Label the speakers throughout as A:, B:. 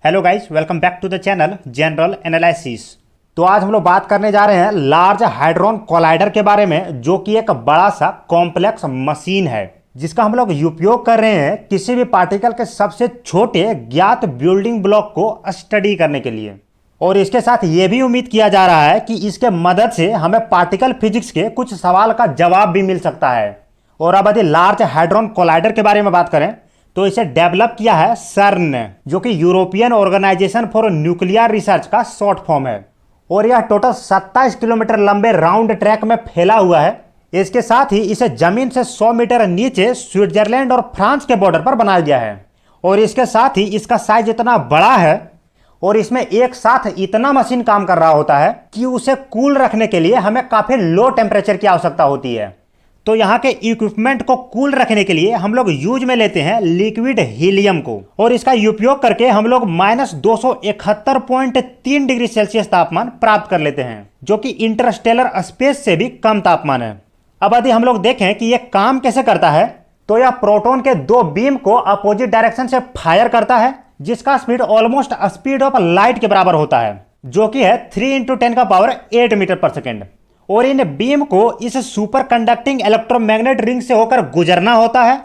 A: Hello guys, welcome back to the channel general analysis. तो आज हम लोग बात करने जा रहे हैं लार्ज हाइड्रोन कोलाइडर के बारे में, जो कि एक बड़ा सा कॉम्प्लेक्स मशीन है जिसका हम लोग उपयोग कर रहे हैं किसी भी पार्टिकल के सबसे छोटे ज्ञात बिल्डिंग ब्लॉक को स्टडी करने के लिए। और इसके साथ ये भी उम्मीद किया जा रहा है कि इसके मदद से हमें पार्टिकल फिजिक्स के कुछ सवाल का जवाब भी मिल सकता है। और अब यदि लार्ज हाइड्रोन कोलाइडर के बारे में बात करें तो इसे डेवलप किया है सर्न ने, जो कि European organisation for nuclear research का शॉर्ट फॉर्म है। और यह टोटल 27 किलोमीटर लंबे राउंड ट्रैक में फैला हुआ है। इसके साथ ही इसे जमीन से 100 मीटर नीचे स्विट्जरलैंड और फ्रांस के बॉर्डर पर बनाया गया है। और इसके साथ ही इसका साइज इतना बड़ा है और इसमें एक साथ इतना मशीन काम कर रहा होता है कि उसे कूल रखने के लिए हमें काफी लो टेम्परेचर की आवश्यकता होती है। तो यहाँ के इक्विपमेंट को कूल रखने के लिए हम लोग यूज में लेते हैं लिक्विड हीलियम को, और इसका उपयोग करके हम लोग -271.3 डिग्री सेल्सियस तापमान प्राप्त कर लेते हैं, जो कि इंटरस्टेलर स्पेस से भी कम तापमान है। अब यदि हम लोग देखें कि यह काम कैसे करता है, तो यह प्रोटॉन के दो बीम को अपोजिट डायरेक्शन से फायर करता है, जिसका speed almost speed of light के बराबर होता है, जो कि है 3 × 10⁸ मीटर पर सेकेंड। और इन बीम को इस सुपर कंडक्टिंग इलेक्ट्रोमैग्नेट रिंग से होकर गुजरना होता है।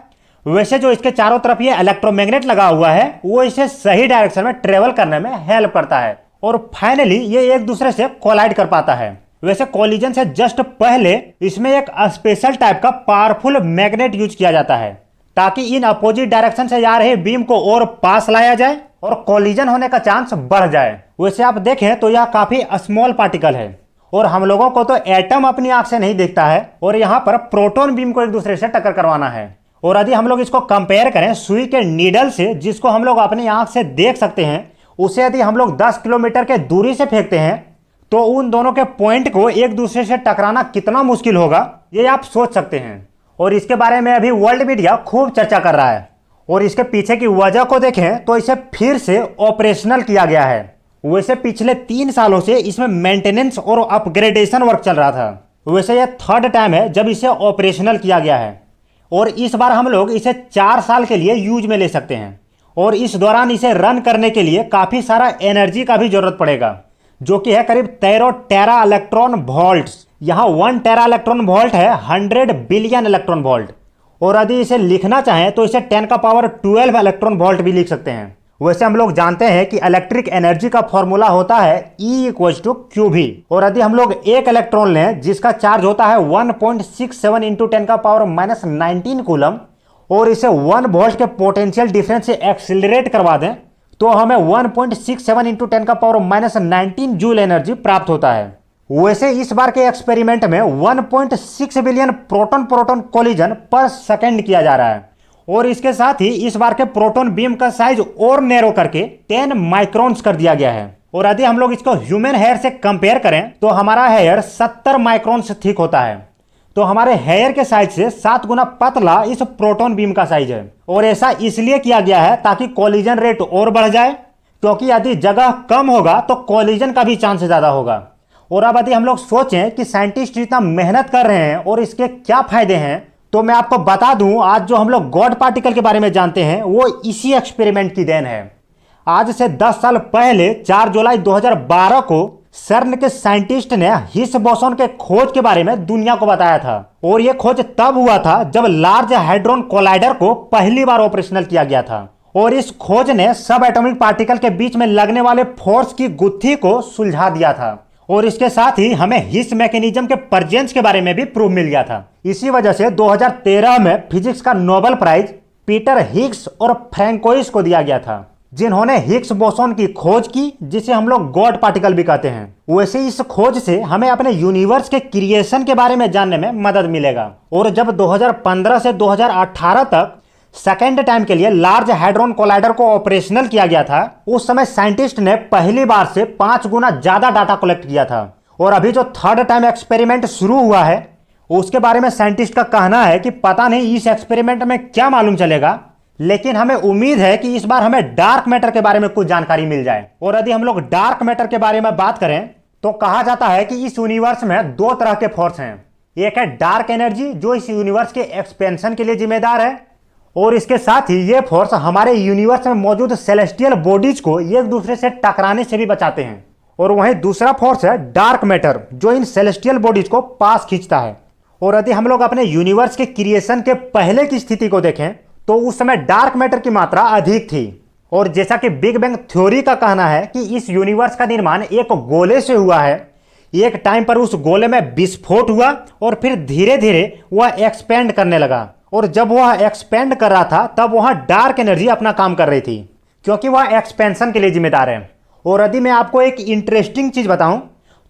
A: वैसे जो इसके चारों तरफ ये इलेक्ट्रोमैग्नेट लगा हुआ है वो इसे सही डायरेक्शन में ट्रेवल करने में हेल्प करता है, और फाइनली ये एक दूसरे से कोलाइड कर पाता है। वैसे कोलिजन से जस्ट पहले इसमें एक स्पेशल टाइप का पावरफुल मैग्नेट यूज किया जाता है, ताकि इन अपोजिट डायरेक्शन से जा रहे बीम को और पास लाया जाए और कोलिजन होने का चांस बढ़ जाए। वैसे आप देखें तो यह काफी स्मॉल पार्टिकल है, और हम लोगों को तो एटम अपनी आंख से नहीं दिखता है, और यहाँ पर प्रोटॉन बीम को एक दूसरे से टक्कर करवाना है। और यदि हम लोग इसको कंपेयर करें सुई के नीडल से, जिसको हम लोग अपनी आंख से देख सकते हैं, उसे यदि हम लोग 10 किलोमीटर के दूरी से फेंकते हैं तो उन दोनों के पॉइंट को एक दूसरे से टकराना कितना मुश्किल होगा ये आप सोच सकते हैं। और इसके बारे में अभी वर्ल्ड मीडिया खूब चर्चा कर रहा है, और इसके पीछे की वजह को देखें तो इसे फिर से ऑपरेशनल किया गया है। वैसे पिछले 3 सालों से इसमें मेंटेनेंस और अपग्रेडेशन वर्क चल रहा था। वैसे यह 3rd टाइम है जब इसे ऑपरेशनल किया गया है, और इस बार हम लोग इसे 4 साल के लिए यूज में ले सकते हैं। और इस दौरान इसे रन करने के लिए काफ़ी सारा एनर्जी का भी जरूरत पड़ेगा, जो कि है करीब 13 टेरा इलेक्ट्रॉन वोल्ट्स। यहाँ 1 टेरा इलेक्ट्रॉन वोल्ट है 100 बिलियन इलेक्ट्रॉन वोल्ट। और यदि इसे लिखना चाहें तो इसे 10⁻12 इलेक्ट्रॉन वोल्ट भी लिख सकते हैं। वैसे हम लोग जानते हैं कि इलेक्ट्रिक एनर्जी का फॉर्मूला होता है E = QV। और यदि हम लोग एक इलेक्ट्रॉन लें जिसका चार्ज होता है 1.67 × 10⁻19 कूलम, और इसे 1 वोल्ट के पोटेंशियल डिफरेंस से एक्सिलरेट करवा दें, तो हमें 1.67 × 10⁻19 जूल एनर्जी प्राप्त होता है। वैसे इस बार के एक्सपेरिमेंट में 1.6 बिलियन प्रोटॉन प्रोटॉन कोलिजन पर सेकेंड किया जा रहा है। और इसके साथ ही इस बार के प्रोटॉन बीम का साइज और नैरो करके 10 माइक्रोन्स कर दिया गया है। और यदि हम लोग इसको ह्यूमन हेयर से कंपेयर करें तो हमारा हेयर 70 माइक्रोन्स थिक होता है। तो हमारे हेयर के साइज से 7 गुना पतला इस प्रोटॉन बीम का साइज है। और ऐसा इसलिए किया गया है ताकि कोलिजन रेट और बढ़ जाए, क्योंकि यदि जगह कम होगा तो कोलिजन का भी चांस ज्यादा होगा। और अब यदि हम लोग सोचें कि साइंटिस्ट इतना मेहनत कर रहे हैं और इसके क्या फायदे हैं, तो मैं आपको बता दूं आज जो हम लोग गॉड पार्टिकल के बारे में जानते हैं वो इसी एक्सपेरिमेंट की देन है। आज से 10 साल पहले 4 जुलाई 2012 को सर्न के साइंटिस्ट ने हिग्स बोसॉन के खोज के बारे में दुनिया को बताया था। और यह खोज तब हुआ था जब लार्ज हाइड्रोन कोलाइडर को पहली बार ऑपरेशनल किया गया था। और इस खोज ने सब एटॉमिक पार्टिकल के बीच में लगने वाले फोर्स की गुत्थी को सुलझा दिया था। और इसके साथ ही हमें हिग्स मैकेनिज्म के प्रेजेंस के बारे में भी प्रूफ मिल गया था। इसी वजह से 2013 में फिजिक्स का नोबेल प्राइज पीटर हिग्स और फ्रैंकोइस को दिया गया था, जिन्होंने हिग्स बोसॉन की खोज की, जिसे हम लोग गॉड पार्टिकल भी कहते हैं। वैसे इस खोज से हमें अपने यूनिवर्स के क्रिएशन के बारे में जानने में मदद मिलेगा। और जब 2015 से 2018 तक सेकेंड टाइम के लिए लार्ज हाइड्रोन कोलाइडर को ऑपरेशनल किया गया था, उस समय साइंटिस्ट ने पहली बार से 5 गुना ज्यादा डाटा कलेक्ट किया था। और अभी जो 3rd टाइम एक्सपेरिमेंट शुरू हुआ है उसके बारे में साइंटिस्ट का कहना है कि पता नहीं इस एक्सपेरिमेंट में क्या मालूम चलेगा, लेकिन हमें उम्मीद है कि इस बार हमें डार्क मैटर के बारे में कुछ जानकारी मिल जाए। और यदि हम लोग डार्क मैटर के बारे में बात करें तो कहा जाता है कि इस यूनिवर्स में 2 तरह के फोर्स हैं। एक है डार्क एनर्जी जो इस यूनिवर्स के एक्सपेंशन के लिए जिम्मेदार है, और इसके साथ ही ये फोर्स हमारे यूनिवर्स में मौजूद सेलेस्टियल बॉडीज को एक दूसरे से टकराने से भी बचाते हैं। और वहीं दूसरा फोर्स है डार्क मैटर, जो इन सेलेस्टियल बॉडीज को पास खींचता है। और यदि हम लोग अपने यूनिवर्स के क्रिएशन के पहले की स्थिति को देखें तो उस समय डार्क मैटर की मात्रा अधिक थी। और जैसा कि बिग बैंग थ्योरी का कहना है कि इस यूनिवर्स का निर्माण एक गोले से हुआ है। एक टाइम पर उस गोले में विस्फोट हुआ और फिर धीरे धीरे वह एक्सपेंड करने लगा। और जब वह एक्सपेंड कर रहा था तब वहां डार्क एनर्जी अपना काम कर रही थी, क्योंकि वह एक्सपेंशन के लिए जिम्मेदार है। और यदि मैं आपको एक इंटरेस्टिंग चीज बताऊं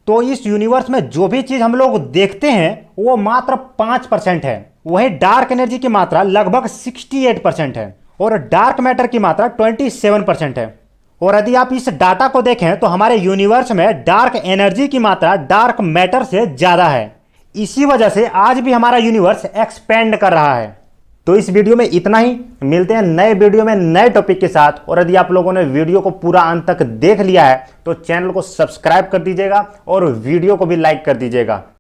A: तो इस यूनिवर्स में जो भी चीज हम लोग देखते हैं वो मात्र 5% है। वही डार्क एनर्जी की मात्रा लगभग 68% है और डार्क मैटर की मात्रा 27% है। और यदि आप इस डाटा को देखें तो हमारे यूनिवर्स में डार्क एनर्जी की मात्रा डार्क मैटर से ज्यादा है। इसी वजह से आज भी हमारा यूनिवर्स एक्सपेंड कर रहा है। तो इस वीडियो में इतना ही। मिलते हैं नए वीडियो में नए टॉपिक के साथ। और यदि आप लोगों ने वीडियो को पूरा अंत तक देख लिया है तो चैनल को सब्सक्राइब कर दीजिएगा और वीडियो को भी लाइक कर दीजिएगा।